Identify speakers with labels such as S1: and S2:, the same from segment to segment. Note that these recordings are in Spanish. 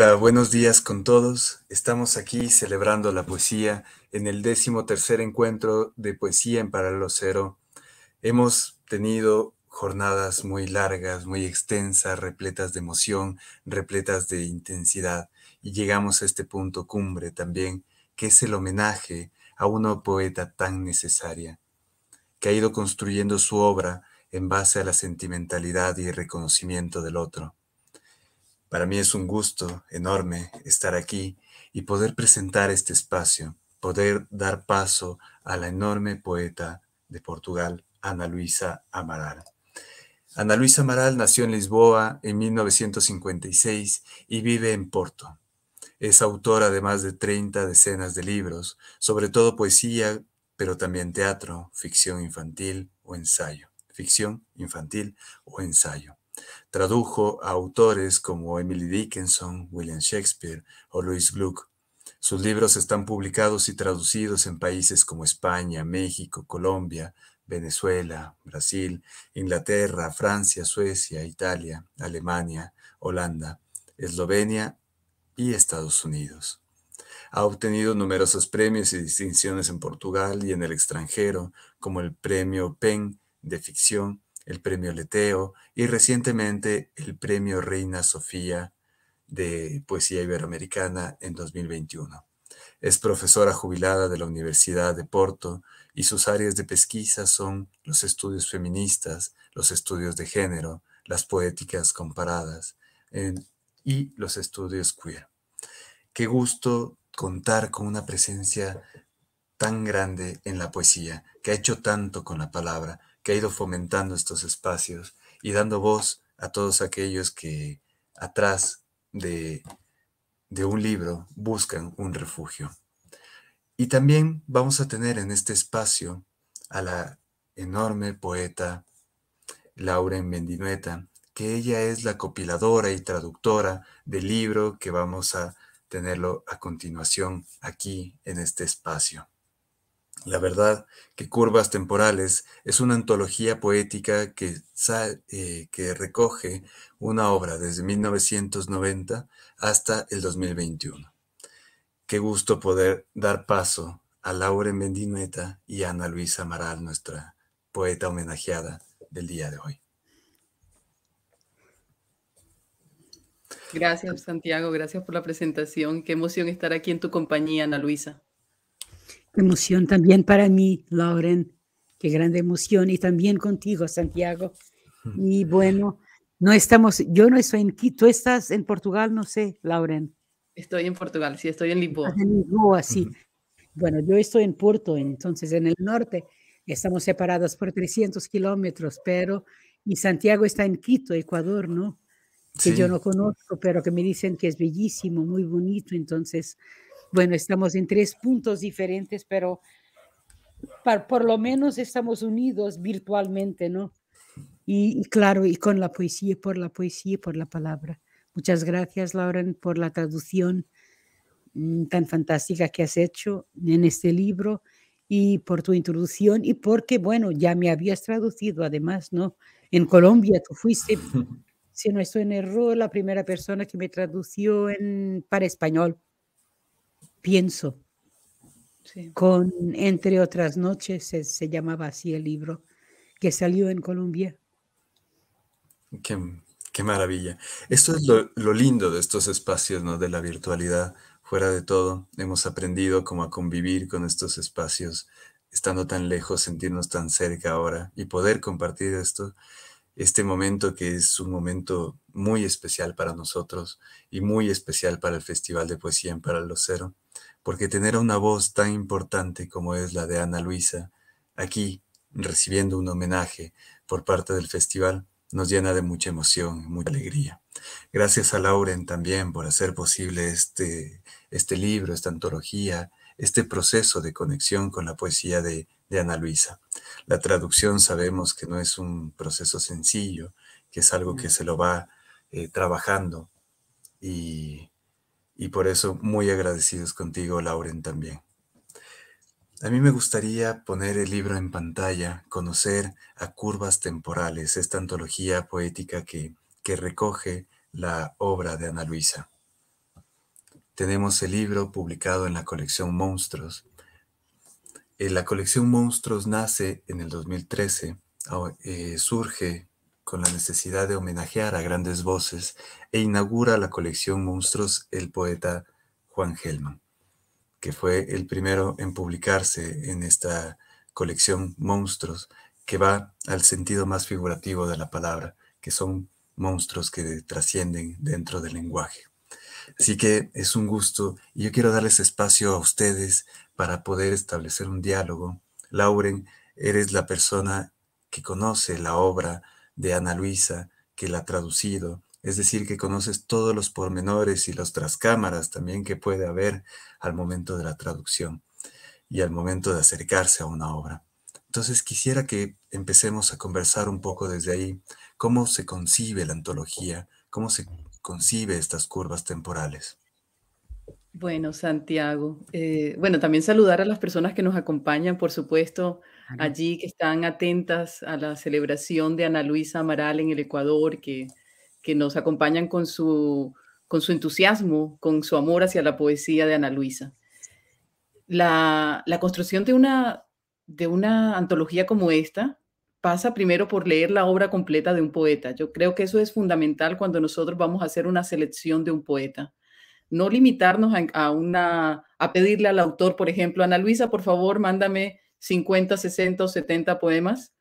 S1: Hola, buenos días con todos. Estamos aquí celebrando la poesía en el 13º encuentro de poesía en Paralelo Cero. Hemos tenido jornadas muy largas, muy extensas, repletas de emoción, repletas de intensidad, y llegamos a este punto cumbre también, que es el homenaje a una poeta tan necesaria, que ha ido construyendo su obra en base a la sentimentalidad y el reconocimiento del otro. Para mí es un gusto enorme estar aquí y poder presentar este espacio, poder dar paso a la enorme poeta de Portugal, Ana Luísa Amaral. Ana Luísa Amaral nació en Lisboa en 1956 y vive en Porto. Es autora de más de 30 decenas de libros, sobre todo poesía, pero también teatro, ficción infantil o ensayo. Ficción infantil o ensayo. Tradujo a autores como Emily Dickinson, William Shakespeare o Louis Gluck. Sus libros están publicados y traducidos en países como España, México, Colombia, Venezuela, Brasil, Inglaterra, Francia, Suecia, Italia, Alemania, Holanda, Eslovenia y Estados Unidos. Ha obtenido numerosos premios y distinciones en Portugal y en el extranjero, como el Premio PEN de ficción, el Premio Leteo y recientemente el Premio Reina Sofía de Poesía Iberoamericana en 2021. Es profesora jubilada de la Universidad de Porto y sus áreas de pesquisa son los estudios feministas, los estudios de género, las poéticas comparadas y los estudios queer. Qué gusto contar con una presencia tan grande en la poesía, que ha hecho tanto con la palabra, que ha ido fomentando estos espacios y dando voz a todos aquellos que atrás de un libro buscan un refugio. Y también vamos a tener en este espacio a la enorme poeta Lauren Mendinueta, que ella es la compiladora y traductora del libro que vamos a tenerlo a continuación aquí en este espacio. La verdad que Curvas Temporales es una antología poética que recoge una obra desde 1990 hasta el 2021. Qué gusto poder dar paso a Lauren Mendinueta y a Ana Luisa Amaral, nuestra poeta homenajeada del día de hoy.
S2: Gracias, Santiago. Gracias por la presentación. Qué emoción estar aquí en tu compañía, Ana Luisa.
S3: Qué emoción también para mí, Lauren. Qué grande emoción. Y también contigo, Santiago. Y bueno, yo no estoy en Quito. Tú estás en Portugal, no sé, Lauren.
S2: Estoy en Portugal, sí, estoy en Lisboa.
S3: En Lisboa, sí. Bueno, yo estoy en Porto, entonces en el norte. Estamos separados por 300 kilómetros, y Santiago está en Quito, Ecuador, ¿no? Que
S1: Sí.
S3: yo no conozco, pero que me dicen que es bellísimo, muy bonito. Entonces, bueno, estamos en 3 puntos diferentes, pero por lo menos estamos unidos virtualmente, ¿no? Y claro, y con la poesía, por la poesía y por la palabra. Muchas gracias, Lauren, por la traducción tan fantástica que has hecho en este libro y por tu introducción y porque, bueno, ya me habías traducido además, ¿no? En Colombia tú fuiste, si no estoy en error, la primera persona que me tradució para español, pienso.
S2: Sí.
S3: Con Entre otras noches, se llamaba así el libro, que salió en Colombia.
S1: Qué maravilla. Esto es lo lindo de estos espacios, ¿no? De la virtualidad. Fuera de todo, hemos aprendido como a convivir con estos espacios, estando tan lejos, sentirnos tan cerca ahora y poder compartir este momento que es un momento muy especial para nosotros y muy especial para el Festival de Poesía en Para los Cero, porque tener una voz tan importante como es la de Ana Luisa aquí recibiendo un homenaje por parte del festival nos llena de mucha emoción, mucha alegría. Gracias a Lauren también por hacer posible este libro, esta antología, este proceso de conexión con la poesía de Ana Luisa. La traducción sabemos que no es un proceso sencillo, que es algo que se lo va trabajando y por eso muy agradecidos contigo, Lauren, también. A mí me gustaría poner el libro en pantalla, conocer a Curvas Temporales, esta antología poética que recoge la obra de Ana Luisa. Tenemos el libro publicado en la colección Monstruos. La colección Monstruos nace en el 2013, surge con la necesidad de homenajear a grandes voces e inaugura la colección Monstruos el poeta Juan Gelman, que fue el primero en publicarse en esta colección Monstruos, que va al sentido más figurativo de la palabra, que son monstruos que trascienden dentro del lenguaje. Así que es un gusto y yo quiero darles espacio a ustedes para poder establecer un diálogo. Lauren, eres la persona que conoce la obra de Ana Luisa, que la ha traducido, es decir, que conoces todos los pormenores y las trascámaras también que puede haber al momento de la traducción y al momento de acercarse a una obra. Entonces quisiera que empecemos a conversar un poco desde ahí, cómo se concibe la antología, cómo se concibe estas curvas temporales.
S2: Bueno, Santiago, bueno, también saludar a las personas que nos acompañan, por supuesto, allí que están atentas a la celebración de Ana Luisa Amaral en el Ecuador, que nos acompañan con su entusiasmo, con su amor hacia la poesía de Ana Luisa. La construcción de una antología como esta pasa primero por leer la obra completa de un poeta. Yo creo que eso es fundamental cuando nosotros vamos a hacer una selección de un poeta. No limitarnos a pedirle al autor, por ejemplo, Ana Luisa, por favor, mándame 50, 60 o 70 poemas.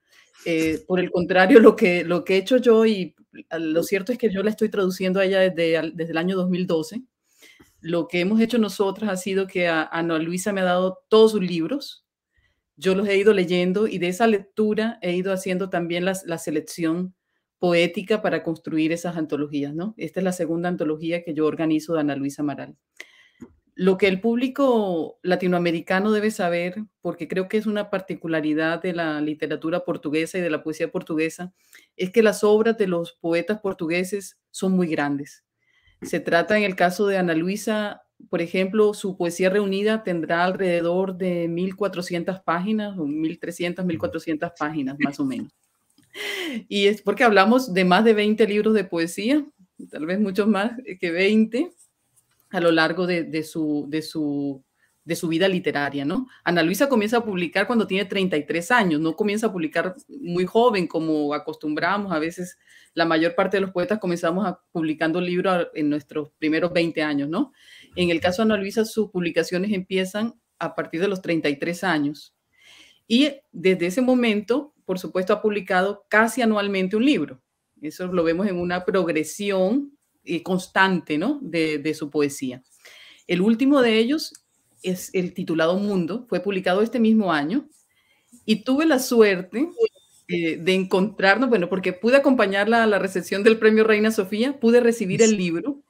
S2: Por el contrario, lo que he hecho yo, y lo cierto es que yo la estoy traduciendo a ella desde el año 2012, lo que hemos hecho nosotras ha sido que Ana Luisa me ha dado todos sus libros, yo los he ido leyendo y de esa lectura he ido haciendo también la selección poética para construir esas antologías, ¿no? Esta es la segunda antología que yo organizo de Ana Luisa Amaral. Lo que el público latinoamericano debe saber, porque creo que es una particularidad de la literatura portuguesa y de la poesía portuguesa, es que las obras de los poetas portugueses son muy grandes. Se trata, en el caso de Ana Luisa, por ejemplo, su poesía reunida tendrá alrededor de 1.400 páginas, o 1.300, 1.400 páginas más o menos. Y es porque hablamos de más de 20 libros de poesía, tal vez muchos más que 20, a lo largo de su vida literaria, ¿no? Ana Luisa comienza a publicar cuando tiene 33 años, no comienza a publicar muy joven como acostumbramos. A veces la mayor parte de los poetas comenzamos publicando libros en nuestros primeros 20 años, ¿no? En el caso de Ana Luisa, sus publicaciones empiezan a partir de los 33 años. Y desde ese momento, por supuesto, ha publicado casi anualmente un libro. Eso lo vemos en una progresión constante, ¿no? de su poesía. El último de ellos es el titulado Mundo, fue publicado este mismo año y tuve la suerte de encontrarnos, bueno, porque pude acompañarla a la recepción del premio Reina Sofía, pude recibir el libro,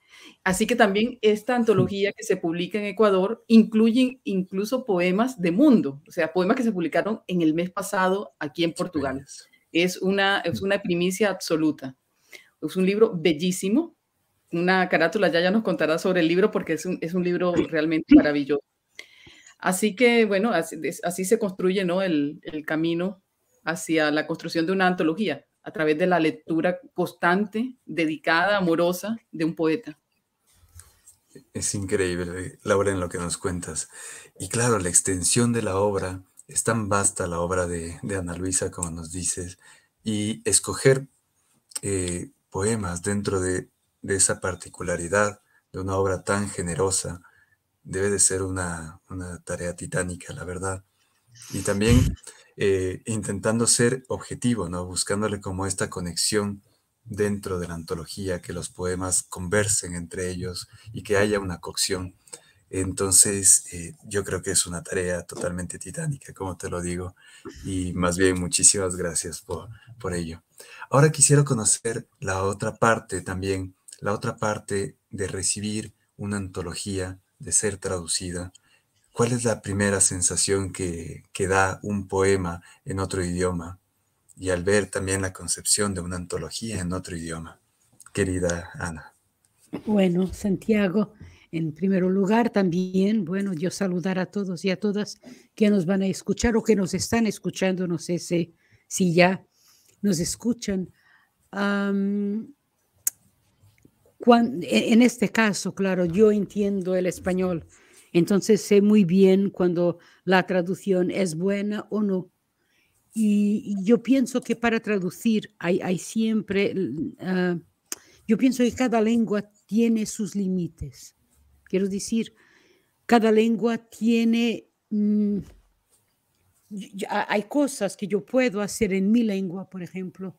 S2: así que también esta antología que se publica en Ecuador incluye incluso poemas de Mundo, o sea, poemas que se publicaron en el mes pasado aquí en Portugal. Es una primicia absoluta. Es un libro bellísimo. Una carátula ya nos contará sobre el libro porque es un libro realmente maravilloso. Así que, bueno, así se construye, ¿no? el camino hacia la construcción de una antología a través de la lectura constante, dedicada, amorosa de un poeta.
S1: Es increíble, Laura, en lo que nos cuentas. Y claro, la extensión de la obra, es tan vasta la obra de Ana Luisa, como nos dices, y escoger poemas dentro de esa particularidad de una obra tan generosa, debe de ser una tarea titánica, la verdad. Y también intentando ser objetivo, ¿no? Buscándole como esta conexión dentro de la antología, que los poemas conversen entre ellos y que haya una cocción. Entonces, yo creo que es una tarea totalmente titánica, como te lo digo, y más bien muchísimas gracias por ello. Ahora quisiera conocer la otra parte también, la otra parte de recibir una antología, de ser traducida. ¿Cuál es la primera sensación que da un poema en otro idioma? Y al ver también la concepción de una antología en otro idioma, querida Ana.
S3: Bueno, Santiago, en primer lugar también, bueno, yo saludar a todos y a todas que nos van a escuchar o que nos están escuchando, no sé si ya nos escuchan. En este caso, claro, yo entiendo el español, entonces sé muy bien cuando la traducción es buena o no. Y yo pienso que para traducir hay siempre, yo pienso que cada lengua tiene sus límites. Quiero decir, cada lengua tiene, hay cosas que yo puedo hacer en mi lengua, por ejemplo,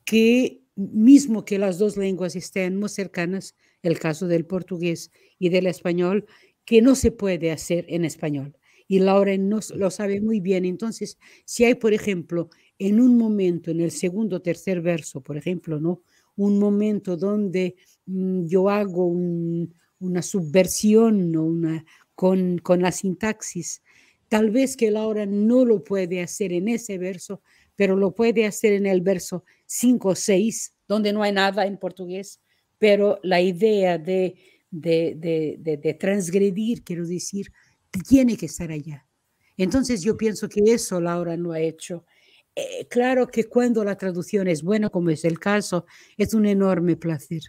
S3: que mismo que las dos lenguas estén muy cercanas, el caso del portugués y del español, que no se puede hacer en español. Y Laura lo sabe muy bien. Entonces, si hay, por ejemplo, en un momento, en el segundo o tercer verso, por ejemplo, ¿no? Un momento donde yo hago una subversión, ¿no? con la sintaxis, tal vez que Laura no lo puede hacer en ese verso, pero lo puede hacer en el verso 5 o 6, donde no hay nada en portugués, pero la idea de transgredir, quiero decir, tiene que estar allá. Entonces yo pienso que eso Laura no ha hecho. Claro que cuando la traducción es buena, como es el caso, es un enorme placer.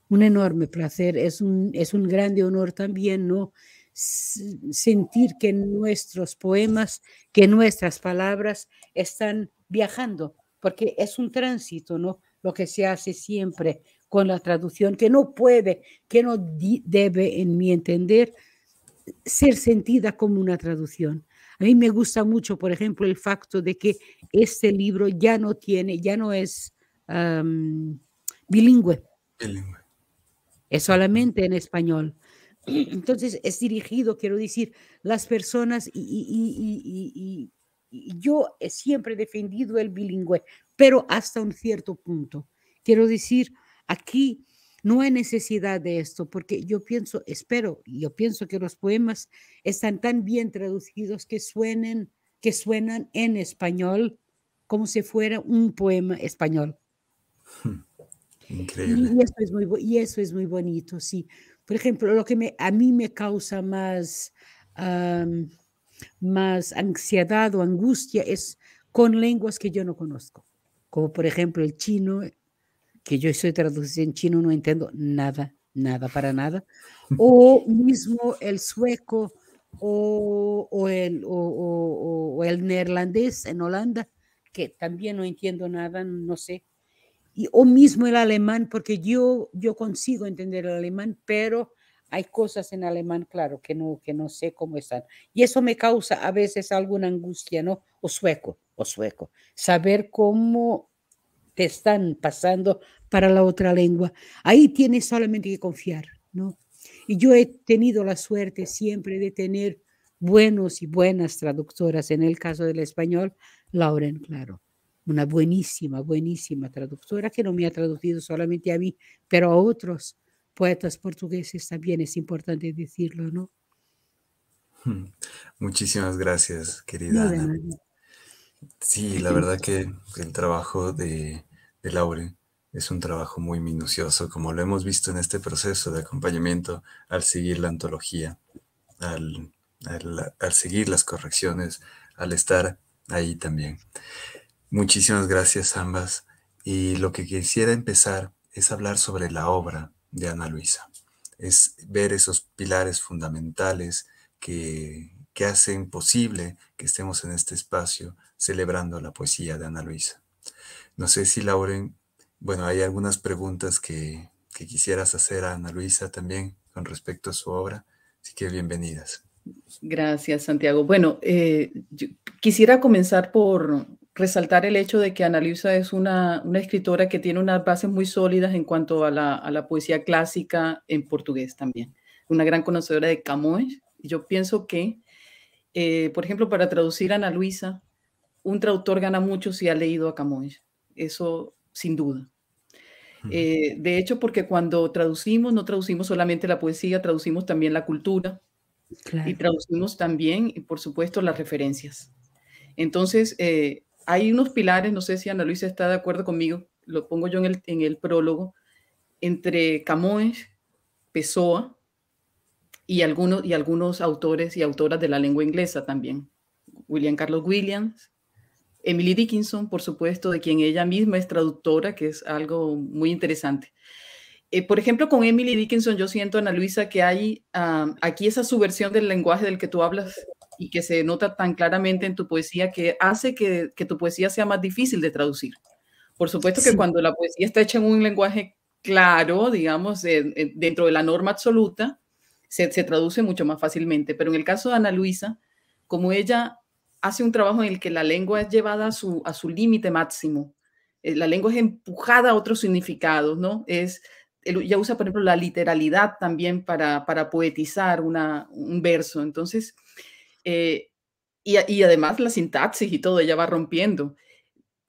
S3: Un enorme placer, es un grande honor también, ¿no? Sentir que nuestros poemas, que nuestras palabras están viajando, porque es un tránsito, ¿no? Lo que se hace siempre con la traducción, que no puede, que no debe, en mi entender, ser sentida como una traducción. A mí me gusta mucho, por ejemplo, el facto de que este libro ya no es bilingüe. Es solamente en español. Entonces es dirigido, quiero decir, las personas y yo he siempre defendido el bilingüe, pero hasta un cierto punto. Quiero decir, aquí no hay necesidad de esto, porque yo pienso que los poemas están tan bien traducidos que suenan en español como si fuera un poema español.
S1: Increíble.
S3: Y eso es muy bonito, sí. Por ejemplo, lo que a mí me causa más ansiedad o angustia es con lenguas que yo no conozco, como por ejemplo el chino, que yo estoy traduciendo en chino, no entiendo nada, nada, para nada, o mismo el sueco o el neerlandés en Holanda, que también no entiendo nada, no sé. O mismo el alemán, porque yo consigo entender el alemán, pero hay cosas en alemán, claro, que no sé cómo están. Y eso me causa a veces alguna angustia, ¿no? O sueco. Saber cómo te están pasando para la otra lengua. Ahí tienes solamente que confiar, ¿no? Y yo he tenido la suerte siempre de tener buenos y buenas traductoras. En el caso del español, Lauren, claro, una buenísima, buenísima traductora que no me ha traducido solamente a mí, pero a otros poetas portugueses también, es importante decirlo, ¿no?
S1: Muchísimas gracias, querida
S3: No, de
S1: Ana.
S3: nada.
S1: Sí, la verdad que el trabajo de Lauren es un trabajo muy minucioso, como lo hemos visto en este proceso de acompañamiento al seguir la antología, al seguir las correcciones, al estar ahí también. Muchísimas gracias ambas. Y lo que quisiera empezar es hablar sobre la obra de Ana Luisa. Es ver esos pilares fundamentales que hacen posible que estemos en este espacio celebrando la poesía de Ana Luisa. No sé si Lauren, bueno, hay algunas preguntas que quisieras hacer a Ana Luisa también con respecto a su obra, así que bienvenidas.
S2: Gracias, Santiago. Bueno, yo quisiera comenzar por resaltar el hecho de que Ana Luisa es una escritora que tiene unas bases muy sólidas en cuanto a la poesía clásica en portugués también. Una gran conocedora de Camões. Yo pienso que, por ejemplo, para traducir a Ana Luisa, un traductor gana mucho si ha leído a Camões. Eso sin duda. De hecho, porque cuando traducimos, no traducimos solamente la poesía, traducimos también la cultura y
S3: Claro.
S2: traducimos también, por supuesto, las referencias. Entonces, hay unos pilares, no sé si Ana Luisa está de acuerdo conmigo, lo pongo yo en el prólogo, entre Camões, Pessoa y algunos autores y autoras de la lengua inglesa también. William Carlos Williams, Emily Dickinson, por supuesto, de quien ella misma es traductora, que es algo muy interesante. Por ejemplo, con Emily Dickinson, yo siento, Ana Luisa, que hay aquí esa subversión del lenguaje del que tú hablas y que se nota tan claramente en tu poesía, que hace que tu poesía sea más difícil de traducir. Por supuesto que
S3: Sí.
S2: cuando la poesía está hecha en un lenguaje claro, digamos, dentro de la norma absoluta, se traduce mucho más fácilmente. Pero en el caso de Ana Luisa, como ella hace un trabajo en el que la lengua es llevada a su límite máximo, la lengua es empujada a otros significados, ¿no? Ella usa, por ejemplo, la literalidad también para poetizar un verso. Entonces, y además la sintaxis y todo, ella va rompiendo.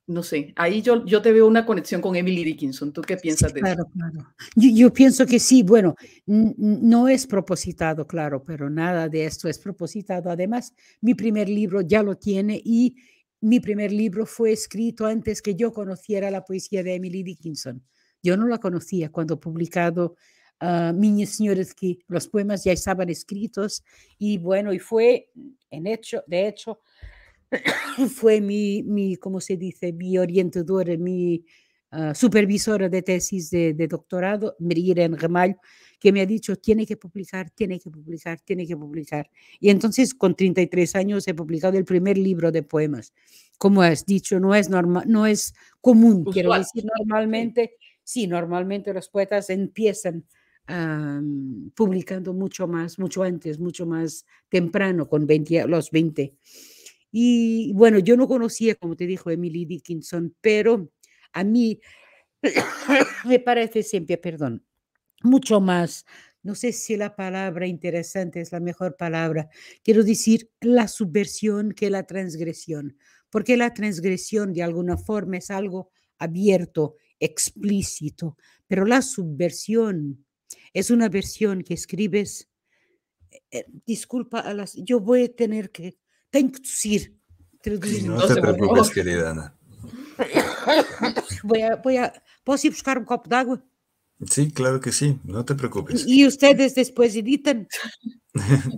S2: No sé, ahí yo te veo una conexión con Emily Dickinson. ¿Tú qué
S3: Sí,
S2: piensas de eso?
S3: claro, claro. Yo pienso que sí, bueno, no es propositado, claro, pero nada de esto es propositado. Además, mi primer libro ya lo tiene y mi primer libro fue escrito antes que yo conociera la poesía de Emily Dickinson. Yo no la conocía cuando publicado Minhas Senhoras que los poemas ya estaban escritos y bueno, y fue de hecho, fue ¿cómo se dice? Mi orientadora, mi supervisora de tesis de doctorado, Miriam Ramalho, que me ha dicho, tiene que publicar, tiene que publicar, tiene que publicar. Y entonces, con 33 años, he publicado el primer libro de poemas. Como has dicho, no es normal, no es común, quiero
S2: Usual.
S3: decir,
S2: Sí.
S3: normalmente los poetas empiezan publicando mucho antes, mucho más temprano, con los 20. Y bueno, yo no conocía, como te dijo Emily Dickinson, pero a mí me parece siempre, perdón, mucho más no sé si la palabra interesante es la mejor palabra, quiero decir la subversión que la transgresión, porque la transgresión de alguna forma es algo abierto, explícito, pero la subversión es una versión que escribes, disculpa, yo voy a tener que, tengo que tossir,
S1: Sí,
S3: traduzir.
S1: no
S2: No
S1: te
S2: se
S1: preocupes,
S2: preocupe.
S1: querida Ana.
S3: ¿Posso ir buscar un copo de agua?
S1: Sí, claro que sí, no te preocupes.
S3: Y ustedes después editan.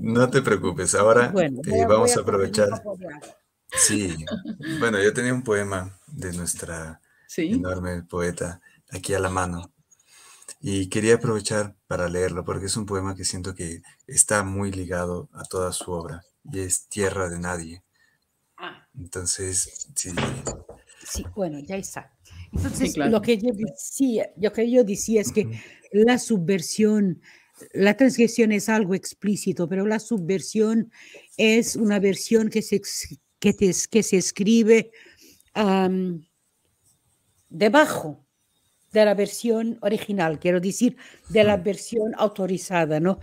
S1: No te preocupes. Ahora
S3: Bueno, voy
S1: vamos
S3: a
S1: a
S3: coger un
S1: aprovechar.
S3: copo de agua.
S1: Sí, bueno, yo tenía un poema de nuestra
S2: Sí,
S1: enorme poeta aquí a la mano y quería aprovechar para leerlo porque es un poema que siento que está muy ligado a toda su obra y es Tierra de Nadie.
S3: Ah,
S1: Entonces, sí.
S3: sí, bueno, ya está.
S2: sí,
S3: Entonces,
S2: claro.
S3: lo que yo decía es que
S1: Ujú.
S3: la subversión, la transgresión es algo explícito, pero la subversión es una versión que se escribe am, debajo de la versión original, quiero decir, de la
S1: Mm.
S3: versión autorizada, ¿no?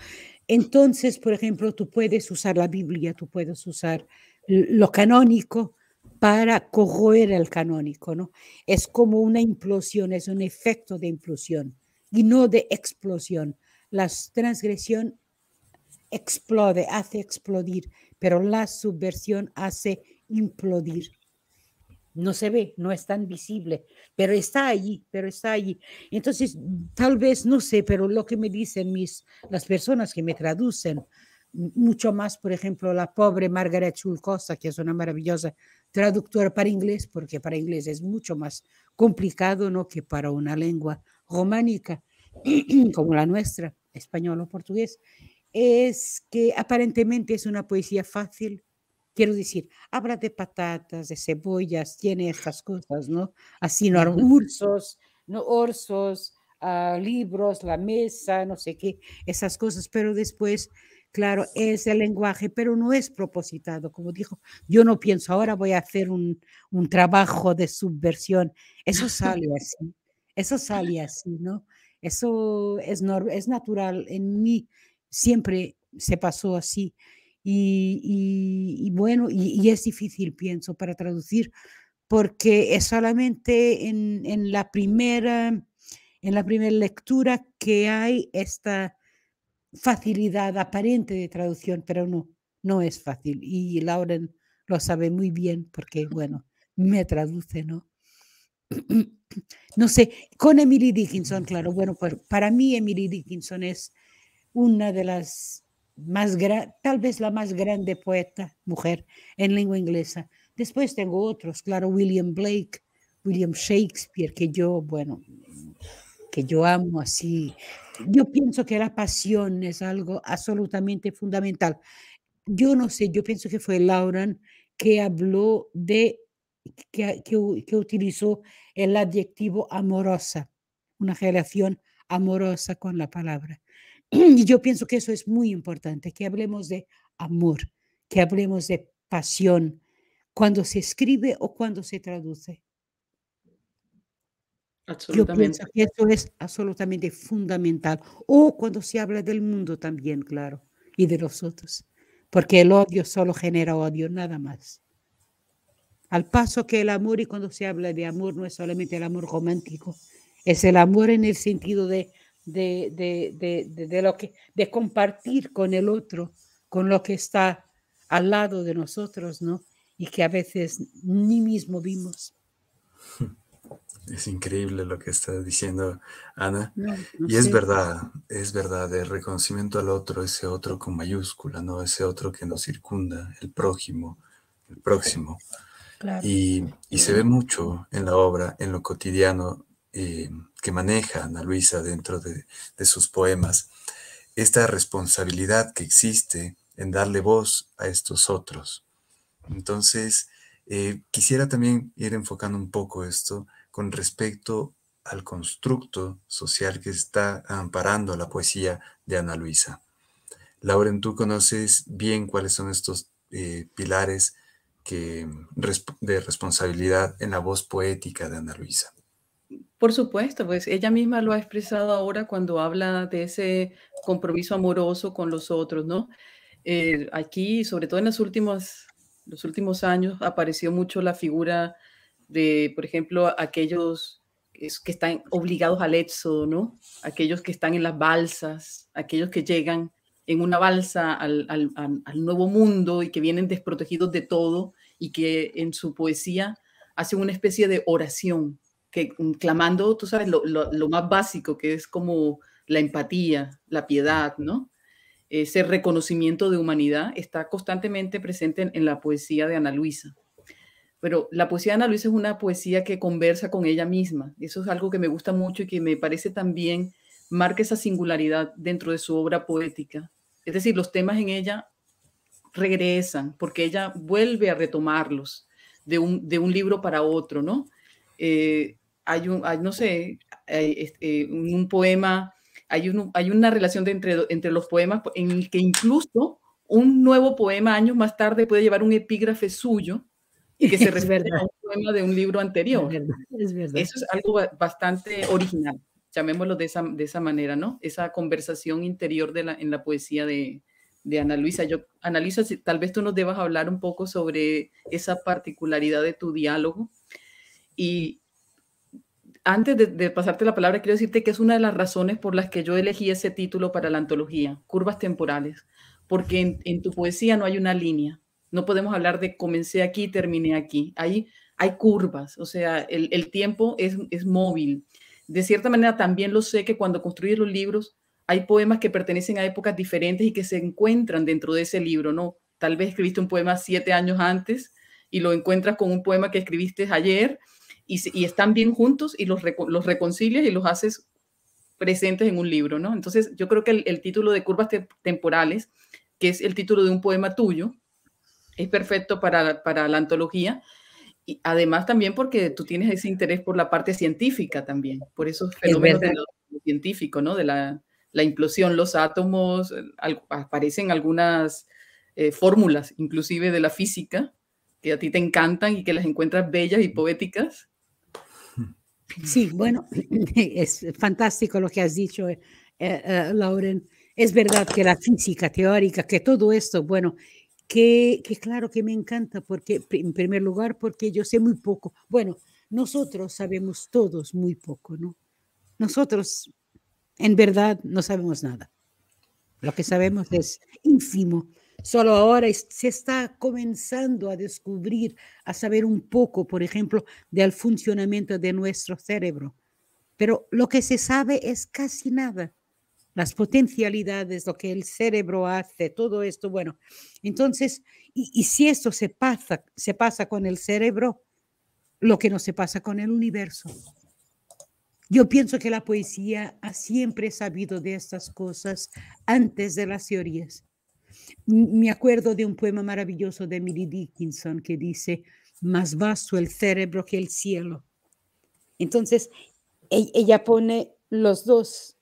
S3: Entonces, por ejemplo, tú puedes usar la Biblia, tú puedes usar lo canónico para corroer el canónico, ¿no? Es como una implosión, es un efecto de implosión y no de explosión. La transgresión explode, hace explodir, pero la subversión hace implodir. No se ve, no es tan visible, pero está allí, pero está allí. Entonces, tal vez, no sé, pero lo que me dicen las personas que me traducen, mucho más, por ejemplo, la pobre Margaret Chulcosa, que es una maravillosa traductora para inglés, porque para inglés es mucho más complicado, ¿no?, que para una lengua románica como la nuestra, español o portugués, es que aparentemente es una poesía fácil. Quiero decir, habla de patatas, de cebollas, tiene estas cosas, ¿no? Así, ¿no?
S2: Ujú.
S3: Ursos, ¿no? Orsos, libros, la mesa, no sé qué, esas cosas, pero después, claro, es el lenguaje, pero no es propositado, como dijo, yo no pienso, ahora voy a hacer un trabajo de subversión, eso sale así, ¿no? Eso es natural, en mí siempre se pasó así. Bueno, y es difícil, pienso, para traducir, porque es solamente en la primera lectura que hay esta facilidad aparente de traducción, pero no, no es fácil. Y Lauren lo sabe muy bien porque, bueno, me traduce, ¿no? No sé, con Emily Dickinson, claro, bueno, pues para mí Emily Dickinson es una de las tal vez la más grande poeta mujer en lengua inglesa. Después tengo otros, claro, William Blake, William Shakespeare, que yo, bueno, que yo amo así. Yo pienso que la pasión es algo absolutamente fundamental. Yo no sé, yo pienso que fue Lauren que habló que utilizó el adjetivo amorosa, una relación amorosa con la palabra. Y yo pienso que eso es muy importante, que hablemos de amor, que hablemos de pasión, cuando se escribe o cuando se traduce. Yo pienso
S2: Absolutamente.
S3: que eso es absolutamente fundamental. O cuando se habla del mundo también, claro, y de los otros, porque el odio solo genera odio, nada más. Al paso que el amor, y cuando se habla de amor, no es solamente el amor romántico, es el amor en el sentido de lo de compartir con el otro, con lo que está al lado de nosotros, ¿no? Y que a veces ni mismo vimos.
S1: Es increíble lo que está diciendo Ana.
S3: No, no
S1: Y
S3: sé.
S1: es verdad, el reconocimiento al otro, ese otro con mayúscula, ¿no? Ese otro que nos circunda, el prójimo, el próximo.
S3: Claro.
S1: Y se ve mucho en la obra, en lo cotidiano que maneja Ana Luisa dentro de sus poemas, esta responsabilidad que existe en darle voz a estos otros. Entonces, quisiera también ir enfocando un poco esto con respecto al constructo social que está amparando la poesía de Ana Luisa. Lauren, tú conoces bien cuáles son estos pilares de responsabilidad en la voz poética de Ana Luisa.
S2: Por supuesto, pues ella misma lo ha expresado ahora cuando habla de ese compromiso amoroso con los otros, ¿no? Aquí, sobre todo en los últimos años, apareció mucho la figura de, por ejemplo, aquellos que están obligados al éxodo, ¿no? Aquellos que están en las balsas, aquellos que llegan en una balsa al nuevo mundo y que vienen desprotegidos de todo y que en su poesía hacen una especie de oración, que clamando, tú sabes, lo más básico, que es como la empatía, la piedad, ¿no? Ese reconocimiento de humanidad está constantemente presente en la poesía de Ana Luisa. Pero la poesía de Ana Luisa es una poesía que conversa con ella misma. Eso es algo que me gusta mucho y que me parece también marca esa singularidad dentro de su obra poética. Es decir, los temas en ella regresan porque ella vuelve a retomarlos de un libro para otro, ¿no? No sé, un poema, hay una relación entre los poemas en el que incluso un nuevo poema años más tarde puede llevar un epígrafe suyo que se refiere a un poema de un libro anterior.
S3: Es verdad.
S2: Eso es algo bastante original, llamémoslo de esa manera, ¿no? Esa conversación interior en la poesía de Ana Luisa. Ana Luisa, tal vez tú nos debas hablar un poco sobre esa particularidad de tu diálogo. Y antes de pasarte la palabra, quiero decirte que es una de las razones por las que yo elegí ese título para la antología, Curvas Temporales, porque en tu poesía no hay una línea. No podemos hablar de comencé aquí, terminé aquí. Hay curvas, o sea, el tiempo es móvil. De cierta manera, también lo sé que cuando construyes los libros, hay poemas que pertenecen a épocas diferentes y que se encuentran dentro de ese libro, ¿no? Tal vez escribiste un poema 7 años antes y lo encuentras con un poema que escribiste ayer y están bien juntos y los reconcilias y los haces presentes en un libro, ¿no? Entonces, yo creo que el título de Curvas Temporales, que es el título de un poema tuyo, es perfecto para la antología. Y además también porque tú tienes ese interés por la parte científica también, por esos fenómenos de lo científico, ¿no? De la implosión, los átomos, aparecen algunas fórmulas, inclusive de la física, que a ti te encantan y que las encuentras bellas y poéticas.
S3: Sí, bueno, es fantástico lo que has dicho, Lauren. Es verdad que la física teórica, que todo esto, bueno, que claro que me encanta, porque en primer lugar, porque yo sé muy poco. Bueno, nosotros sabemos todos muy poco, ¿no? Nosotros, en verdad, no sabemos nada. Lo que sabemos es ínfimo. Solo ahora se está comenzando a descubrir, a saber un poco, por ejemplo, del funcionamiento de nuestro cerebro. Pero lo que se sabe es casi nada. Las potencialidades, lo que el cerebro hace, todo esto, bueno. Entonces, y si esto se pasa con el cerebro, lo que no se pasa con el universo. Yo pienso que la poesía ha siempre sabido de estas cosas antes de las teorías. Me acuerdo de un poema maravilloso de Emily Dickinson que dice, más vasto el cerebro que el cielo. Entonces, ella pone los dos,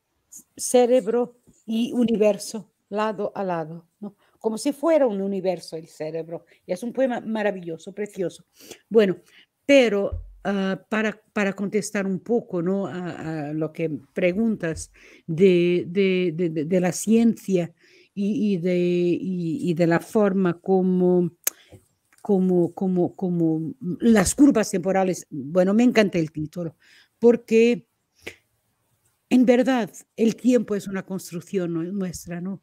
S3: cerebro y universo, lado a lado, ¿no? Como si fuera un universo el cerebro. Es un poema maravilloso, precioso. Bueno, pero para contestar un poco, ¿no? a lo que preguntas de la ciencia y de la forma como las curvas temporales. Bueno, me encanta el título, porque en verdad el tiempo es una construcción nuestra, ¿no?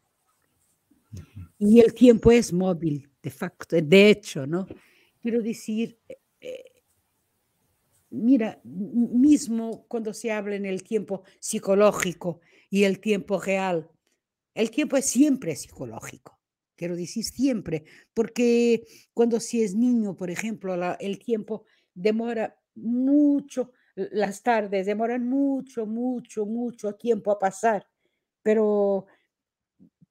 S3: Y el tiempo es móvil, de facto, de hecho, ¿no? Quiero decir, mira, mismo cuando se habla en el tiempo psicológico y el tiempo real, el tiempo es siempre psicológico. Quiero decir siempre, porque cuando si es niño, por ejemplo, el tiempo demora mucho, las tardes demoran mucho, mucho, mucho tiempo a pasar, pero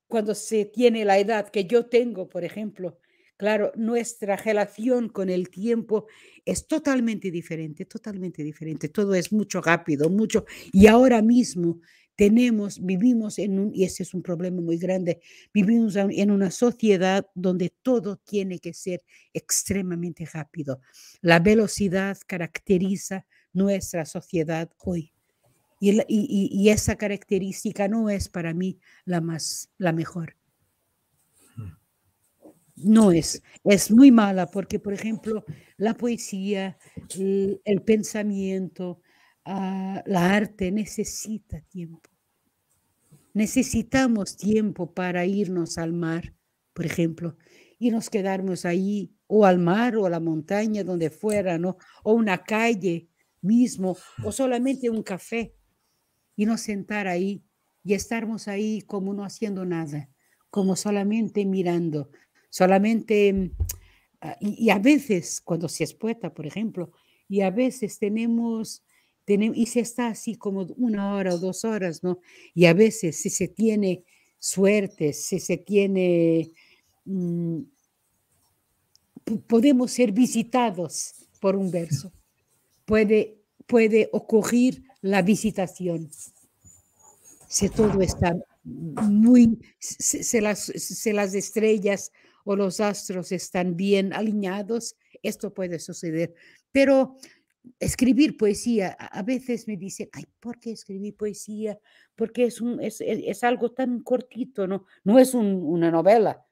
S3: cuando se tiene la edad que yo tengo, por ejemplo, claro, nuestra relación con el tiempo es totalmente diferente, totalmente diferente. Todo es mucho rápido, mucho. Y ahora mismo vivimos y ese es un problema muy grande, vivimos en una sociedad donde todo tiene que ser extremadamente rápido. La velocidad caracteriza nuestra sociedad hoy. Y esa característica no es para mí la mejor. No es muy mala porque, por ejemplo, la poesía, el pensamiento, la arte necesita tiempo. Necesitamos tiempo para irnos al mar, por ejemplo, y nos quedarnos ahí, o al mar, o a la montaña, donde fuera, ¿no? O una calle mismo, o solamente un café, y nos sentar ahí, y estarmos ahí como no haciendo nada, como solamente mirando, solamente, y a veces, cuando se es poeta, por ejemplo, y a veces y se está así como 1 hora o 2 horas, ¿no? Y a veces, si se tiene suerte, si se tiene, podemos ser visitados por un verso. Puede ocurrir la visitación. Si todo está si las estrellas o los astros están bien alineados, esto puede suceder. Pero escribir poesía, a veces me dicen, ay, ¿por qué escribir poesía? Porque es algo tan cortito, ¿no? No es una novela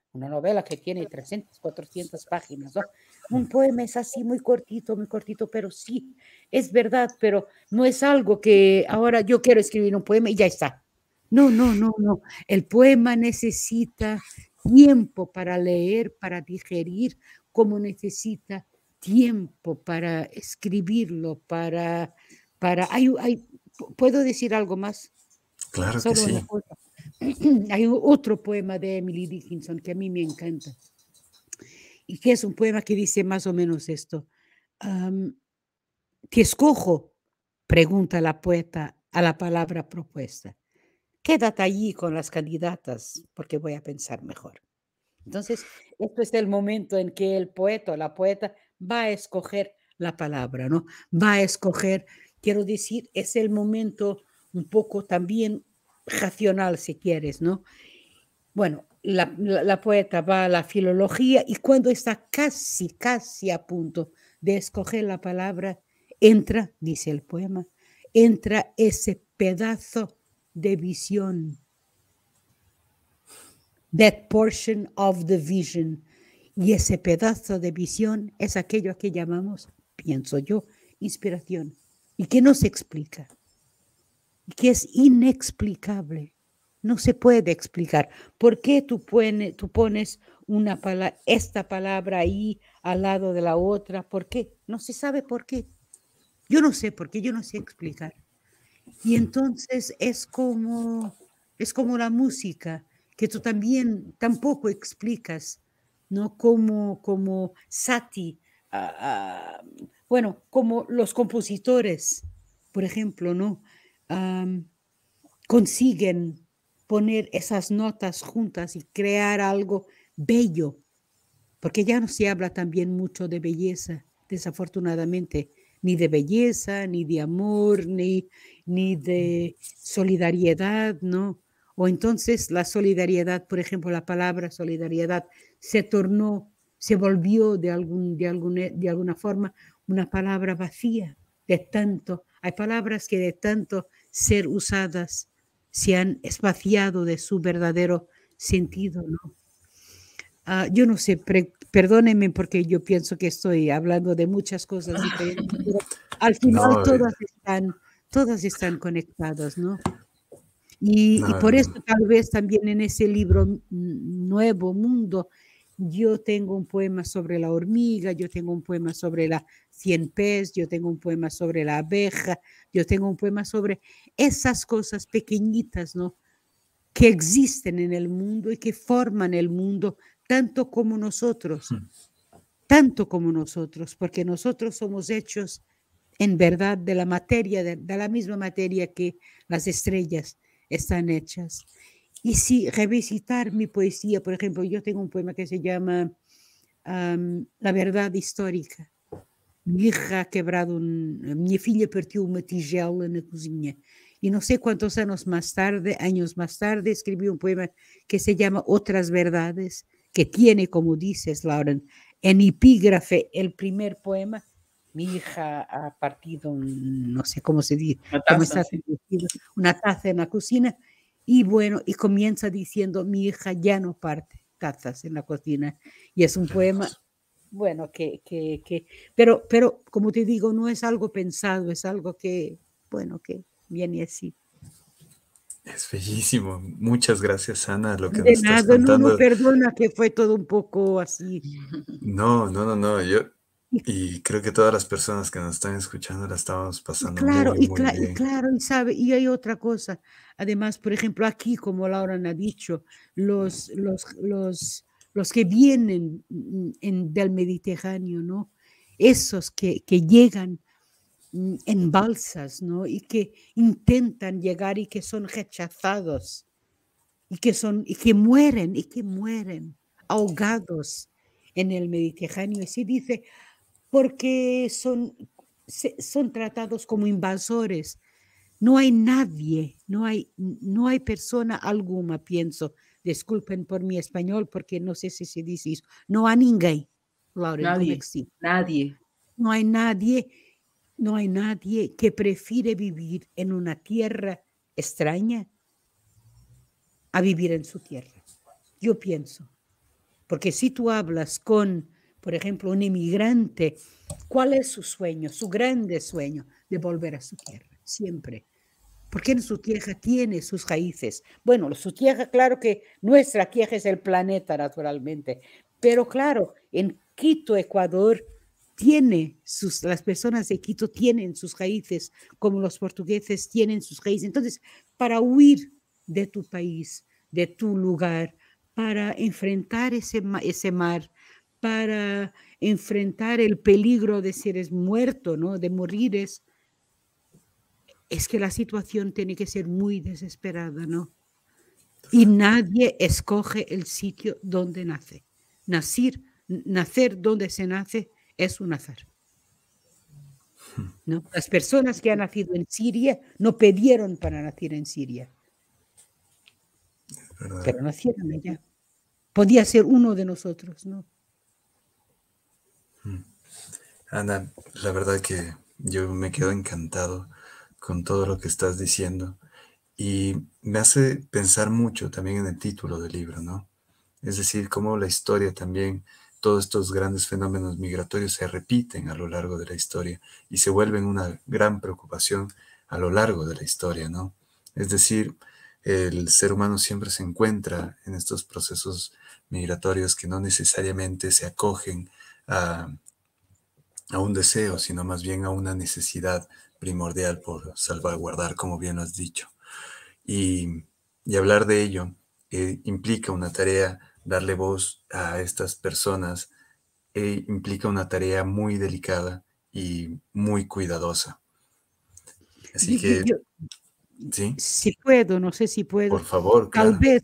S3: que tiene 300, 400 páginas, ¿no? Un poema es así muy cortito, pero sí, es verdad, pero no es algo que ahora yo quiero escribir un poema y ya está. No. El poema necesita tiempo para leer, para digerir, como necesita tiempo para escribirlo, ¿puedo decir algo más?
S1: Claro que
S3: Solo una
S1: sí.
S3: cosa. Hay otro poema de Emily Dickinson que a mí me encanta, y que es un poema que dice más o menos esto. Te escojo, pregunta la poeta a la palabra propuesta. Quédate allí con las candidatas porque voy a pensar mejor. Entonces, esto es el momento en que el poeta o la poeta va a escoger la palabra, ¿no? Va a escoger, quiero decir, es el momento un poco también racional, si quieres, ¿no? Bueno, la poeta va a la filología y cuando está casi a punto de escoger la palabra, entra, dice el poema, entra ese pedazo de visión. That portion of the vision. Y ese pedazo de visión es aquello que llamamos, pienso yo, inspiración. Y que no se explica. Y que es inexplicable. No se puede explicar. ¿Por qué tú pones esta palabra ahí al lado de la otra? ¿Por qué? No se sabe por qué. Yo no sé por qué, yo no sé explicar. Y entonces es como la música, que tú tampoco explicas, ¿no? Como Satie, bueno, como los compositores, por ejemplo, ¿no? Consiguen poner esas notas juntas y crear algo bello, porque ya no se habla también mucho de belleza, desafortunadamente, ni de belleza, ni de amor, ni de solidaridad, ¿no? O entonces la solidaridad, por ejemplo, la palabra solidaridad se volvió de alguna forma una palabra vacía, hay palabras que de tanto ser usadas se han espaciado de su verdadero sentido, ¿no? Yo no sé, perdónenme porque yo pienso que estoy hablando de muchas cosas diferentes, pero al final
S1: No,
S3: todas están conectadas, ¿no? Y
S1: no,
S3: por eso tal vez también en ese libro Nuevo Mundo, yo tengo un poema sobre la hormiga, yo tengo un poema sobre la cienpés, yo tengo un poema sobre la abeja, yo tengo un poema sobre esas cosas pequeñitas, ¿no? Que existen en el mundo y que forman el mundo tanto como nosotros, porque nosotros somos hechos en verdad de la materia, de la misma materia que las estrellas están hechas. Y si revisitar mi poesía, por ejemplo, yo tengo un poema que se llama La verdad histórica. Mi filha partiu uma tigela na cozinha. Y no sé cuántos años más tarde, escribí un poema que se llama Otras Verdades, que tiene, como dices, Lauren, en epígrafe el primer poema mi hija ha partido, no sé cómo se dice,
S2: Una
S3: cómo
S2: taza,
S3: está
S2: sí.
S3: traducido, una taza en la cocina, y bueno, y comienza diciendo, mi hija ya no parte tazas en la cocina. Y es un poema, bueno, pero como te digo, no es algo pensado, es algo que, bueno, que viene así.
S1: Es bellísimo. Muchas gracias, Ana, lo que nos
S3: De
S1: estás
S3: nada, no,
S1: contando.
S3: perdona que fue todo un poco así.
S1: No, no, no, no.
S3: Y
S1: Y creo que todas las personas que nos están escuchando la estábamos
S3: y
S1: pasando
S3: claro,
S1: muy, muy bien.
S3: y sabe, y hay otra cosa. Además, por ejemplo, aquí, como Laura ha dicho, los que vienen del Mediterráneo, ¿no? Esos que llegan en balsas, ¿no? Y que intentan llegar y que son rechazados y que mueren ahogados en el Mediterráneo. Y se dice, porque son tratados como invasores. No hay nadie, no hay persona alguna, pienso, disculpen por mi español, porque no sé si se dice eso, no hay ninguém, Lauren, como es
S2: Nadie,
S3: que sí?
S2: nadie.
S3: No hay nadie, no hay nadie que prefiere vivir en una tierra extraña a vivir en su tierra. Yo pienso, porque si tú hablas con, por ejemplo, un inmigrante, ¿cuál es su sueño, su grande sueño? De volver a su tierra, siempre. Porque en su tierra tiene sus raíces. Bueno, su tierra, claro que nuestra tierra es el planeta, naturalmente. Pero claro, en Quito, Ecuador, las personas de Quito tienen sus raíces, como los portugueses tienen sus raíces. Entonces, para huir de tu país, de tu lugar, para enfrentar ese mar, para enfrentar el peligro de seres muertos, ¿no? De morir, es que la situación tiene que ser muy desesperada, ¿no? Y nadie escoge el sitio donde nace. Nacer donde se nace es un azar, ¿no? Las personas que han nacido en Siria no pidieron para nacer en Siria,
S1: ¿Verdad?
S3: pero nacieron allá. Podía ser uno de nosotros, ¿no?
S1: Ana, la verdad que yo me quedo encantado con todo lo que estás diciendo y me hace pensar mucho también en el título del libro, ¿no? Es decir, cómo la historia también, todos estos grandes fenómenos migratorios se repiten a lo largo de la historia y se vuelven una gran preocupación a lo largo de la historia, ¿no? Es decir, el ser humano siempre se encuentra en estos procesos migratorios que no necesariamente se acogen a, a un deseo, sino más bien a una necesidad primordial por salvaguardar, como bien lo has dicho. Y, y hablar de ello implica una tarea, darle voz a estas personas implica una tarea muy delicada y muy cuidadosa. Así
S3: Yo, yo,
S1: que,
S3: yo,
S1: sí,
S3: si puedo, no sé si puedo,
S1: por favor,
S3: tal
S1: claro.
S3: vez,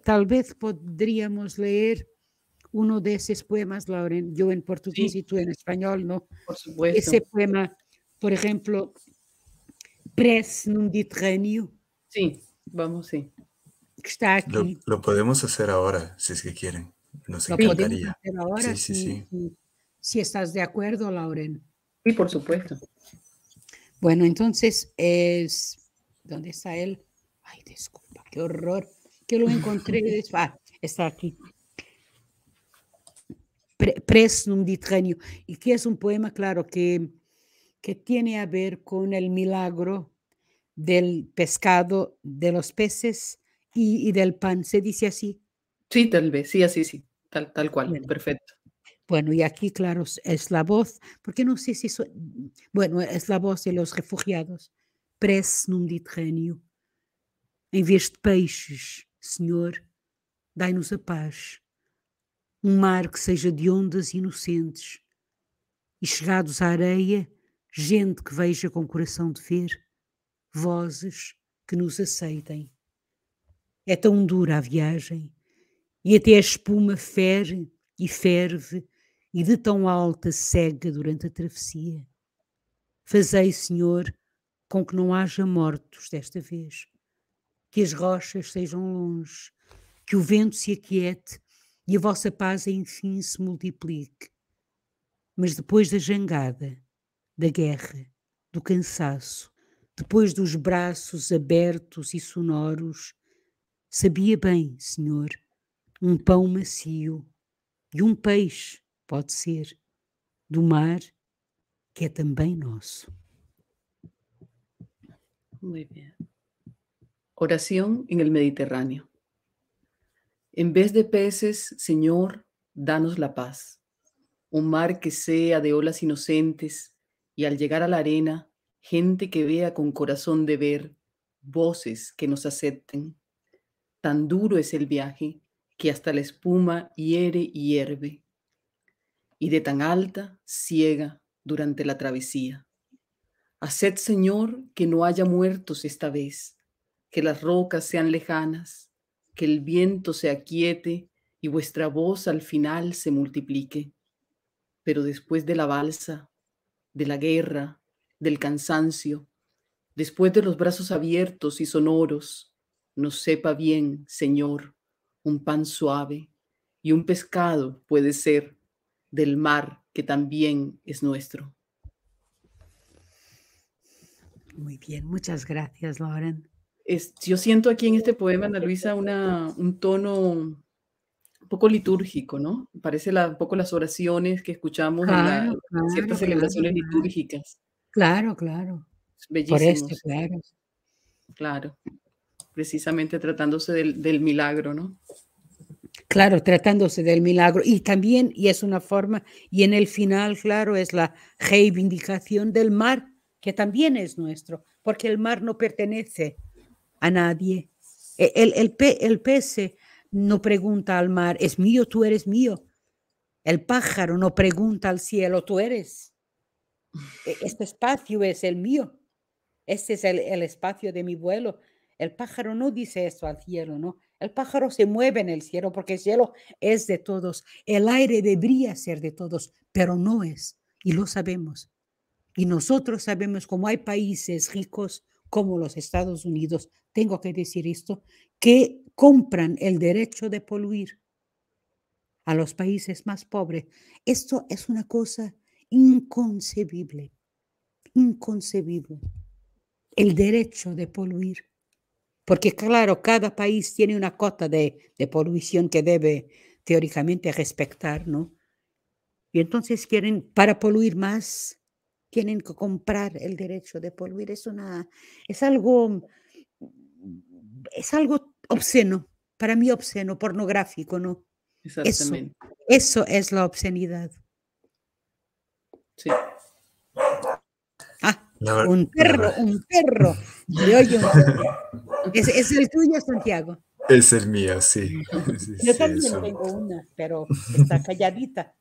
S3: tal vez podríamos leer uno de esos poemas, Lauren, yo en portugués
S2: Sí,
S3: y tú en español, ¿no?
S2: por supuesto.
S3: Ese poema, por ejemplo, Prece no Mediterráneo,
S2: Sí, vamos, sí.
S3: que está
S1: Lo,
S3: aquí.
S1: lo podemos hacer ahora, si es que quieren. Nos
S3: Lo podemos
S2: Sí,
S1: encantaría.
S3: hacer ahora
S1: Sí, sí, sí.
S3: si estás de acuerdo, Lauren.
S2: sí, por supuesto.
S3: Bueno, entonces ¿dónde está él? Ay, disculpa, qué horror, que lo encontré. Está aquí. Prece no Mediterráneo, y que es un poema, claro, que tiene a ver con el milagro del pescado, de los peces y del pan. ¿Se dice así?
S2: Sí, tal vez, sí, así, sí, tal cual,
S3: Bueno,
S2: perfecto.
S3: bueno, y aquí, claro, es la voz, porque no sé si bueno, es la voz de los refugiados. Prece no Mediterrâneo. Em vez de peixes, Senhor, dai-nos a paz. Mar que seja de ondas inocentes. E chegados à areia, gente que veja com coração de ver, vozes que nos aceitem. É tão dura a viagem, e até a espuma fere e ferve, e de tão alta cega durante a travessia. Fazei, Senhor, com que não haja mortos desta vez, que as rochas sejam longe, que o vento se aquiete e a vossa paz enfim se multiplique. Mas depois da jangada, da guerra, do cansaço, depois dos braços abertos e sonoros, sabia bem, Senhor, um pão macio e um peixe, pode ser, do mar, que é também nosso.
S2: Muy bien. Oración en el Mediterráneo. En vez de peces, Señor, danos la paz. Un mar que sea de olas inocentes y al llegar a la arena, gente que vea con corazón de ver, voces que nos acepten. Tan duro es el viaje que hasta la espuma hiere y hierve. Y de tan alta, ciega durante la travesía. Haced, Señor, que no haya muertos esta vez, que las rocas sean lejanas, que el viento se aquiete y vuestra voz al final se multiplique. Pero después de la balsa, de la guerra, del cansancio, después de los brazos abiertos y sonoros, nos sepa bien, Señor, un pan suave y un pescado puede ser del mar que también es nuestro.
S3: Muy bien, muchas gracias, Lauren.
S2: Yo siento aquí en este poema, Ana Luisa, un tono un poco litúrgico, ¿no? Parece un poco las oraciones que escuchamos
S3: Claro,
S2: en ciertas celebraciones litúrgicas.
S3: claro, claro. Por esto,
S2: Bellísimos,
S3: claro.
S2: claro. Precisamente tratándose del milagro, ¿no?
S3: Claro, tratándose del milagro. Y también, y es una forma, y en el final, claro, es la reivindicación del mar, que también es nuestro, porque el mar no pertenece a nadie. El pez no pregunta al mar, es mío, tú eres mío. El pájaro no pregunta al cielo, tú eres. Este espacio es el mío. Este es el espacio de mi vuelo. El pájaro no dice esto al cielo, ¿no? El pájaro se mueve en el cielo porque el cielo es de todos. El aire debería ser de todos, pero no es. Y lo sabemos. Y nosotros sabemos, como hay países ricos como los Estados Unidos, tengo que decir esto, que compran el derecho de poluir a los países más pobres. Esto es una cosa inconcebible, inconcebible. El derecho de poluir. Porque claro, cada país tiene una cota de polución que debe teóricamente respetar, ¿no? Y entonces quieren, para poluir más, tienen que comprar el derecho de poluir. Es algo obsceno, para mí obsceno, pornográfico, ¿no?
S2: Exactamente.
S3: Eso es la obscenidad.
S2: Sí.
S3: Un perro. Le oye un perro. ¿Es el tuyo, Santiago?
S1: Es el mío, sí.
S3: Yo también tengo una, pero está calladita.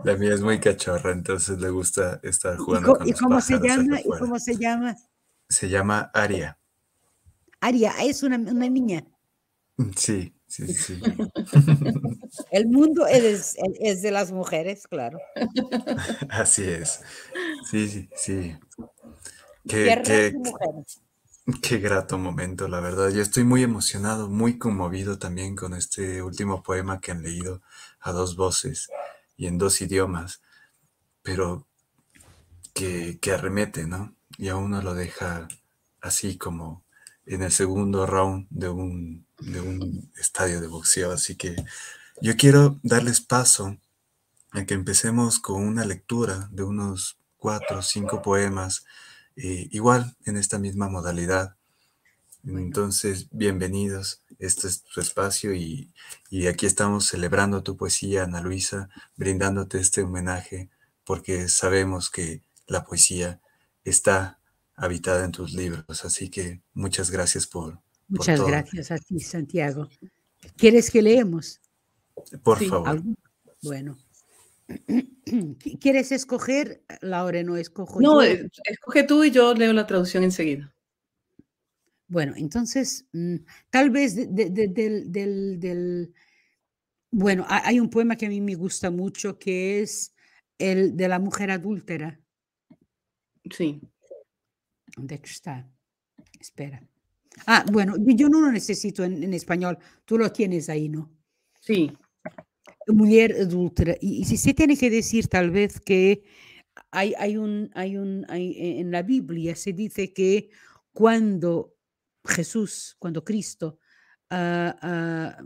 S1: La mía es muy cachorra, entonces le gusta estar jugando con los
S3: cómo se
S1: pájaros
S3: llama?
S1: acá afuera.
S3: ¿Y cómo se llama?
S1: Se llama Aria.
S3: Aria, es una niña.
S1: Sí.
S3: El mundo es de las mujeres, claro.
S1: Así es. Sí. Qué grato momento, la verdad. Yo estoy muy emocionado, muy conmovido también con este último poema que han leído a dos voces y en dos idiomas, pero que arremete, ¿no? Y a uno lo deja así como en el segundo round de un estadio de boxeo. Así que yo quiero darles paso a que empecemos con una lectura de unos 4 o 5 poemas, igual en esta misma modalidad. Entonces, bienvenidos. Este es tu espacio y aquí estamos celebrando tu poesía, Ana Luisa, brindándote este homenaje, porque sabemos que la poesía está habitada en tus libros. Así que muchas gracias por
S3: Muchas
S1: todo.
S3: Gracias a ti, Santiago. ¿Quieres que leemos?
S1: Por favor.
S3: ¿Algo? Bueno. ¿Quieres escoger? Laura, no escojo
S2: No,
S3: yo.
S2: escoge tú y yo leo la traducción enseguida.
S3: Bueno, entonces, tal vez bueno, hay un poema que a mí me gusta mucho, que es el de la mujer adúltera.
S2: Sí.
S3: ¿Dónde está? Espera. Bueno, yo no lo necesito en español. Tú lo tienes ahí, ¿no?
S2: Sí.
S3: Mujer adúltera. Y si se tiene que decir tal vez que en la Biblia se dice que cuando cuando Cristo, ah, ah,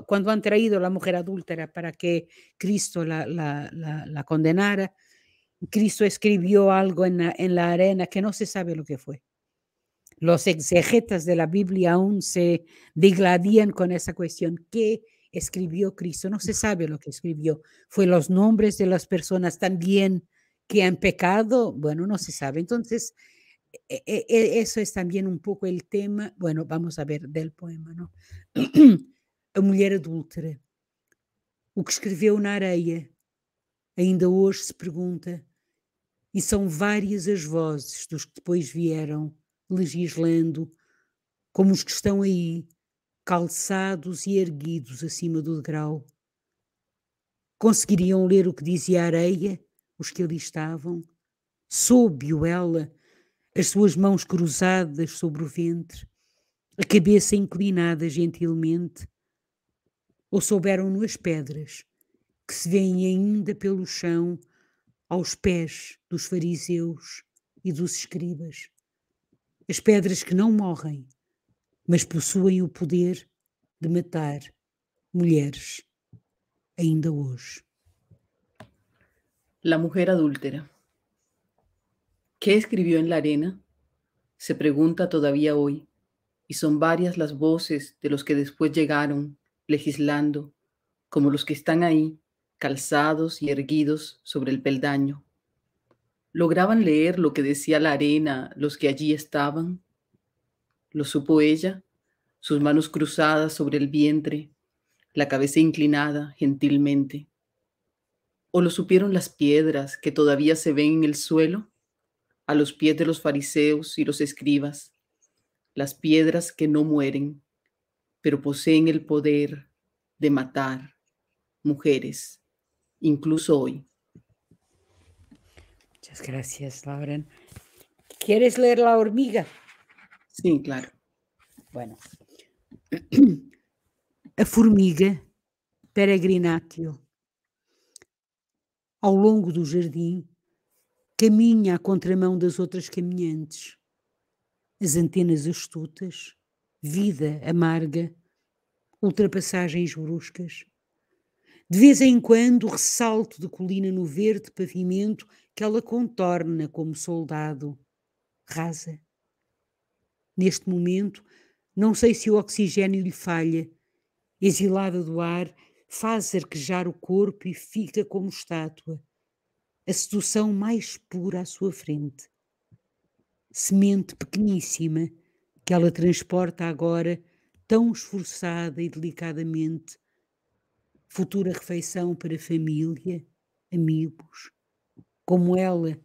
S3: cuando han traído a la mujer adúltera para que Cristo la condenara, Cristo escribió algo en la arena que no se sabe lo que fue. Los exegetas de la Biblia aún se digladían con esa cuestión. ¿Qué escribió Cristo? No se sabe lo que escribió. ¿Fue los nombres de las personas también que han pecado? Bueno, no se sabe. Entonces, eso es también un poco el tema, bueno, vamos a ver, del poema, não? A mulher adúltera, o que escreveu na areia, ainda hoje se pergunta, e são várias as vozes dos que depois vieram, legislando, como os que estão aí, calçados e erguidos acima do degrau. Conseguiriam ler o que dizia a areia, os que ali estavam? Soube-o ela, as suas mãos cruzadas sobre o ventre, a cabeça inclinada gentilmente? Ou souberam-no as pedras, que se vêem ainda pelo chão, aos pés dos fariseus e dos escribas? As pedras que não morrem, mas possuem o poder de matar mulheres ainda hoje.
S2: La mujer adúltera. ¿Qué escribió en la arena? Se pregunta todavía hoy, y son varias las voces de los que después llegaron, legislando, como los que están ahí, calzados y erguidos sobre el peldaño. ¿Lograban leer lo que decía la arena los que allí estaban? ¿Lo supo ella? Sus manos cruzadas sobre el vientre, la cabeza inclinada gentilmente. ¿O lo supieron las piedras que todavía se ven en el suelo, a los pies de los fariseos y los escribas? Las piedras que no mueren, pero poseen el poder de matar mujeres, incluso hoy.
S3: Muchas gracias, Lauren. ¿Quieres leer La hormiga?
S2: Sí, claro.
S3: Bueno. A formiga, peregrinatio. Ao longo do jardim, caminha à contramão das outras caminhantes. As antenas astutas, vida amarga, ultrapassagens bruscas. De vez em quando, ressalto de colina no verde pavimento que ela contorna como soldado, rasa. Neste momento, não sei se o oxigênio lhe falha. Exilada do ar, faz arquejar o corpo e fica como estátua, a sedução mais pura à sua frente. Semente pequeníssima que ela transporta agora tão esforçada e delicadamente, futura refeição para família, amigos, como ela,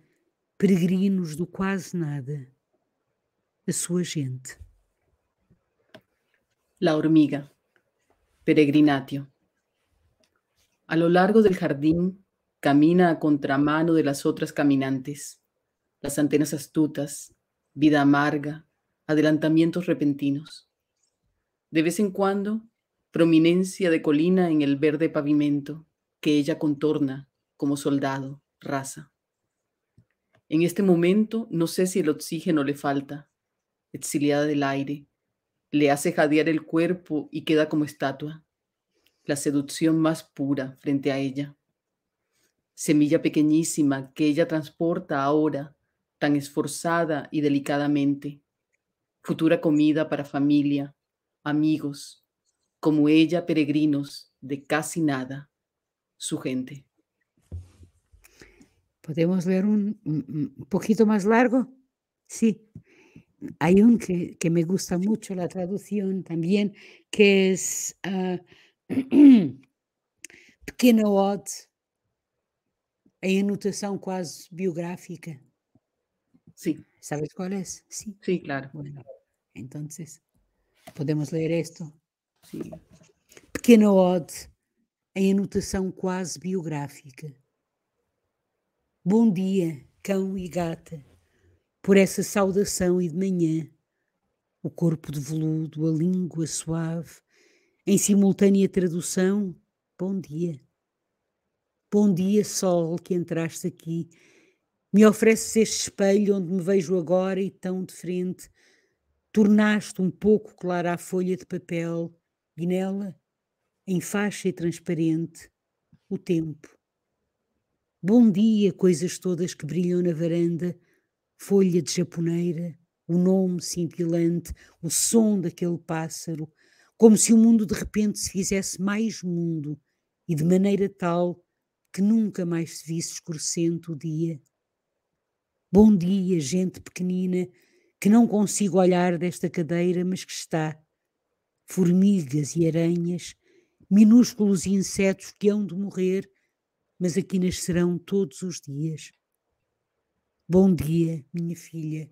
S3: peregrinos do quase nada, a sua gente.
S2: La hormiga, peregrinatio. A lo largo del jardín camina a contramano de las otras caminantes, las antenas astutas, vida amarga, adelantamientos repentinos. De vez en cuando, prominencia de colina en el verde pavimento que ella contorna como soldado, raza. En este momento no sé si el oxígeno le falta, exiliada del aire, le hace jadear el cuerpo y queda como estatua, la seducción más pura frente a ella. Semilla pequeñísima que ella transporta ahora tan esforzada y delicadamente, futura comida para familia, amigos, como ella peregrinos de casi nada, su gente.
S3: ¿Podemos leer un poquito más largo? Sí. Hay un que me gusta mucho la traducción también, que es Pequena Ode, em anotação quase biográfica.
S2: Sí,
S3: ¿Sabes cuál es? Sí.
S2: sí, claro.
S3: Bueno, entonces, podemos leer esto.
S2: Sí.
S3: Pequena Ode, em anotação quase biográfica. Bom dia, cão e gata, por essa saudação e de manhã, o corpo de veludo, a língua suave, em simultânea tradução, bom dia. Bom dia, sol, que entraste aqui. Me ofereces este espelho onde me vejo agora e tão de frente. Tornaste um pouco clara a folha de papel e nela, em faixa e transparente, o tempo. Bom dia, coisas todas que brilham na varanda, folha de japoneira, o nome cintilante, o som daquele pássaro, como se o mundo de repente se fizesse mais mundo e de maneira tal que nunca mais se visse escurecendo o dia. Bom dia, gente pequenina, que não consigo olhar desta cadeira, mas que está. Formigas e aranhas, minúsculos insetos que hão de morrer, mas aqui nascerão todos os dias. Bom dia, minha filha,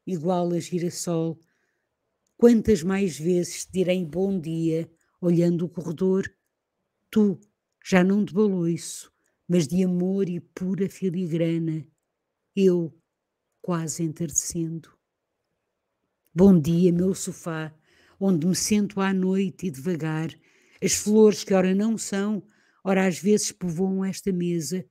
S3: igual a girassol. Quantas mais vezes te direi bom dia, olhando o corredor? Tu, já não de baloiço, mas de amor e pura filigrana. Eu, quase entardecendo. Bom dia, meu sofá, onde me sento à noite e devagar, as flores que ora não são, ora às vezes povoam esta mesa,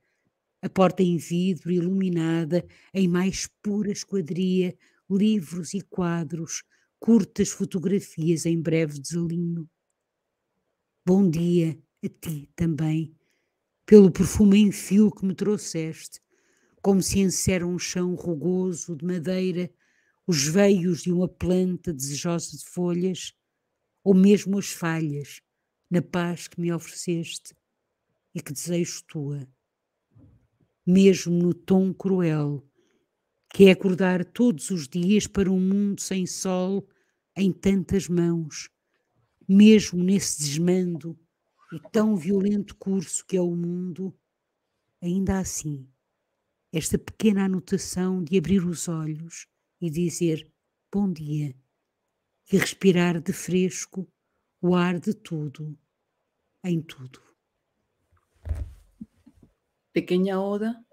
S3: a porta em vidro iluminada, em mais pura esquadria, livros e quadros, curtas fotografias em breve desalinho. Bom dia a ti também, pelo perfume em fio que me trouxeste, como se encera um chão rugoso de madeira, os veios de uma planta desejosa de folhas, ou mesmo as falhas, na paz que me ofereceste e que desejo tua. Mesmo no tom cruel, que é acordar todos os dias para um mundo sem sol em tantas mãos, mesmo nesse desmando e tão violento curso que é o mundo, ainda assim, esta pequena anotação de abrir os olhos e dizer bom dia e respirar de fresco o ar de tudo, em tudo.
S2: Pequeña oda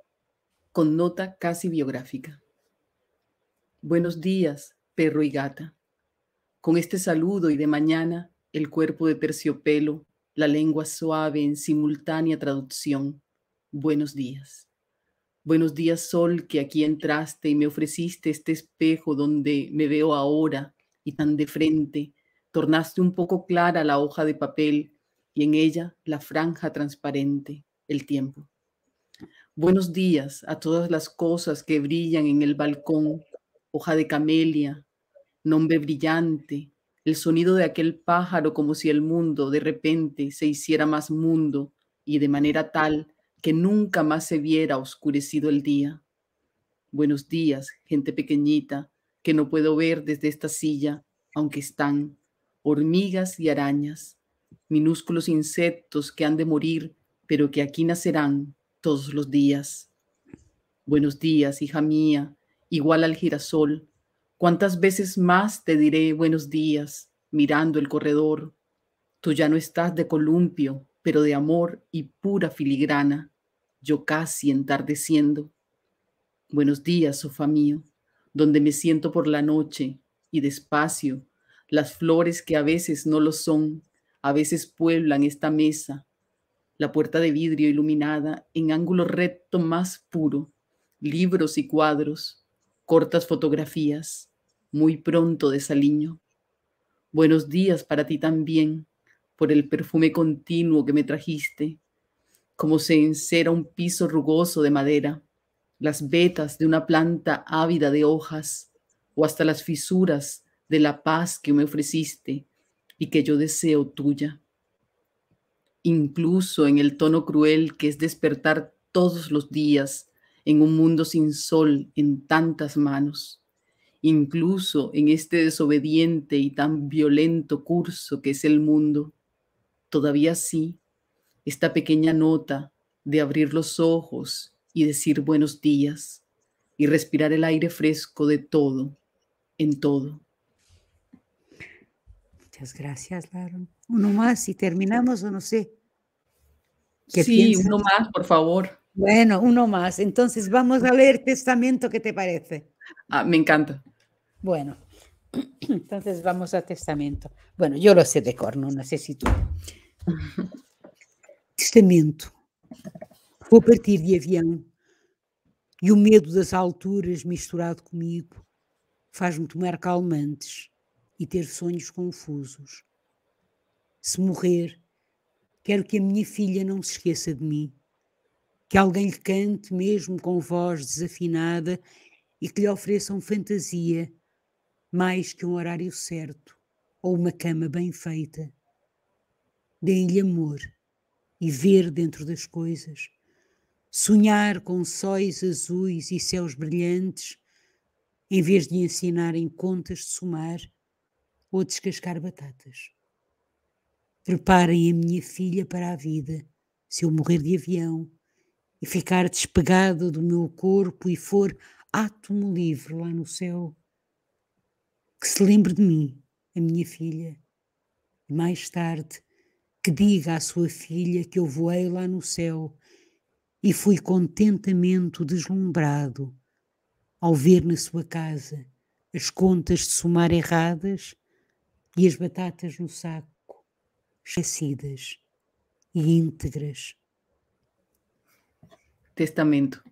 S2: con nota casi biográfica. Buenos días, perro y gata. Con este saludo y de mañana, el cuerpo de terciopelo, la lengua suave en simultánea traducción. Buenos días. Buenos días, sol, que aquí entraste y me ofreciste este espejo donde me veo ahora y tan de frente. Tornaste un poco clara la hoja de papel y en ella la franja transparente, el tiempo. Buenos días a todas las cosas que brillan en el balcón, hoja de camelia, nombre brillante, el sonido de aquel pájaro como si el mundo de repente se hiciera más mundo y de manera tal que nunca más se viera oscurecido el día. Buenos días, gente pequeñita, que no puedo ver desde esta silla, aunque están hormigas y arañas, minúsculos insectos que han de morir, pero que aquí nacerán todos los días. Buenos días, hija mía, igual al girasol. ¿Cuántas veces más te diré buenos días, mirando el corredor? Tú ya no estás de columpio, pero de amor y pura filigrana, yo casi entardeciendo. Buenos días, sofá mío, donde me siento por la noche y despacio, las flores que a veces no lo son, a veces pueblan esta mesa, la puerta de vidrio iluminada en ángulo recto más puro, libros y cuadros, cortas fotografías, muy pronto desaliño. Buenos días para ti también, por el perfume continuo que me trajiste, como se encera un piso rugoso de madera, las vetas de una planta ávida de hojas, o hasta las fisuras de la paz que me ofreciste y que yo deseo tuya. Incluso en el tono cruel que es despertar todos los días en un mundo sin sol en tantas manos, incluso en este desobediente y tan violento curso que es el mundo, todavía sí, esta pequeña nota de abrir los ojos y decir buenos días y respirar el aire fresco de todo, en todo.
S3: Muchas gracias, Laron. Uno más y terminamos, o no sé.
S2: ¿Qué piensas? Uno más, por favor.
S3: Bueno, uno más. Entonces vamos a leer Testamento, ¿qué te parece?
S2: Me encanta.
S3: Bueno, entonces vamos a Testamento. Bueno, yo lo sé de cor, no sé si tú. Testamento. Vou partir de avião e o medo das alturas misturado comigo faz-me tomar calmantes e ter sonhos confusos. Se morrer, quero que a minha filha não se esqueça de mim, que alguém lhe cante mesmo com voz desafinada e que lhe ofereçam fantasia mais que um horário certo ou uma cama bem feita. Deem-lhe amor e ver dentro das coisas, sonhar com sóis azuis e céus brilhantes, em vez de ensinarem contas de somar ou descascar batatas. Preparem a minha filha para a vida, se eu morrer de avião e ficar despegado do meu corpo e for átomo livre lá no céu. Que se lembre de mim, a minha filha, e mais tarde que diga à sua filha que eu voei lá no céu e fui contentamento deslumbrado ao ver na sua casa as contas de somar erradas e as batatas no saco, esquecidas e íntegras.
S2: Testamento.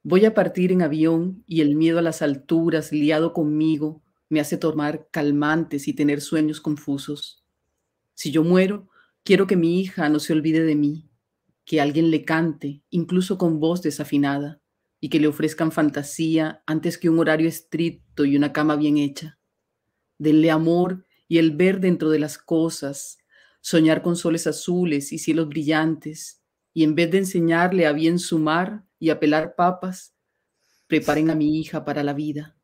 S2: Voy a partir en avión y el miedo a las alturas liado conmigo me hace tomar calmantes y tener sueños confusos. Si yo muero, quiero que mi hija no se olvide de mí, que alguien le cante, incluso con voz desafinada, y que le ofrezcan fantasía antes que un horario estricto y una cama bien hecha. Denle amor y el ver dentro de las cosas, soñar con soles azules y cielos brillantes, y en vez de enseñarle a bien sumar y a pelar papas, preparen a mi hija para la vida.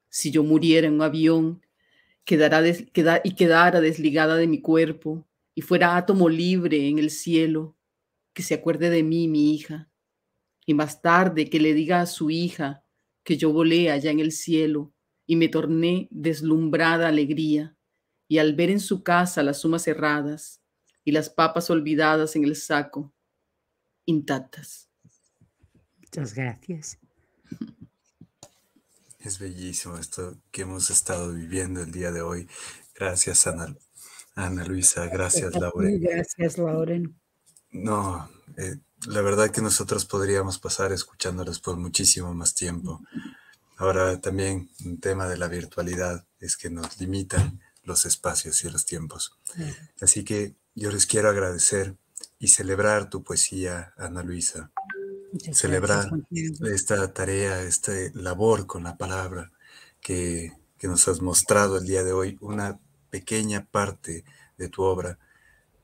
S2: Si yo muriera en un avión, quedara desligada de mi cuerpo y fuera átomo libre en el cielo, que se acuerde de mí, mi hija, y más tarde que le diga a su hija que yo volé allá en el cielo y me torné deslumbrada alegría, y al ver en su casa las sumas cerradas y las papas olvidadas en el saco, intactas.
S3: Muchas gracias.
S1: Es bellísimo esto que hemos estado viviendo el día de hoy. Gracias, Ana Luisa. Gracias, Lauren.
S3: Gracias, Lauren.
S1: No, la verdad que nosotros podríamos pasar escuchándolos por muchísimo más tiempo. Ahora también un tema de la virtualidad es que nos limitan los espacios y los tiempos. Así que yo les quiero agradecer y celebrar tu poesía, Ana Luisa. Celebrar esta tarea, esta labor con la palabra que nos has mostrado el día de hoy, una pequeña parte de tu obra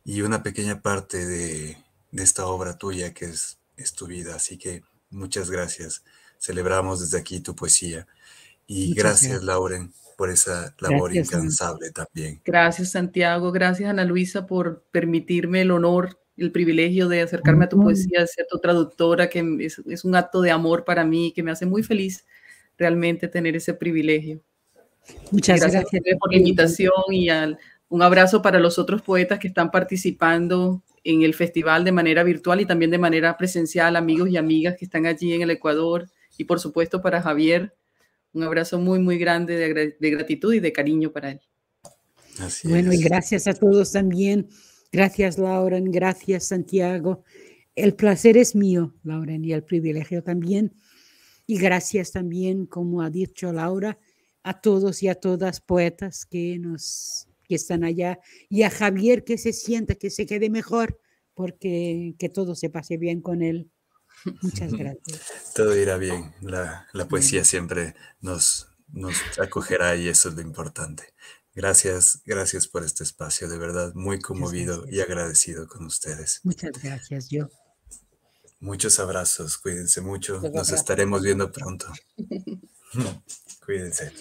S1: y una pequeña parte de esta obra tuya que es tu vida. Así que muchas gracias. Celebramos desde aquí tu poesía. Y gracias, Lauren, por esa labor incansable también.
S2: Gracias, Santiago. Gracias, Ana Luisa, por permitirme el honor, el privilegio de acercarme a tu poesía, de ser tu traductora, que es un acto de amor para mí, que me hace muy feliz realmente tener ese privilegio.
S3: Muchas gracias
S2: por la invitación y un abrazo para los otros poetas que están participando en el festival de manera virtual y también de manera presencial, amigos y amigas que están allí en el Ecuador, y por supuesto para Javier, un abrazo muy, muy grande de gratitud y de cariño para él.
S1: Así
S3: bueno,
S1: es.
S3: Y gracias a todos también. Gracias, Lauren. Gracias, Santiago. El placer es mío, Lauren, y el privilegio también. Y gracias también, como ha dicho Laura, a todos y a todas poetas que están allá, y a Javier, que se sienta, que se quede mejor, porque que todo se pase bien con él. Muchas gracias.
S1: Todo irá bien. La poesía siempre nos acogerá y eso es lo importante. Gracias por este espacio, de verdad, muy conmovido y agradecido con ustedes.
S3: Muchas gracias, yo.
S1: Muchos abrazos, cuídense mucho, nos estaremos viendo pronto. Cuídense.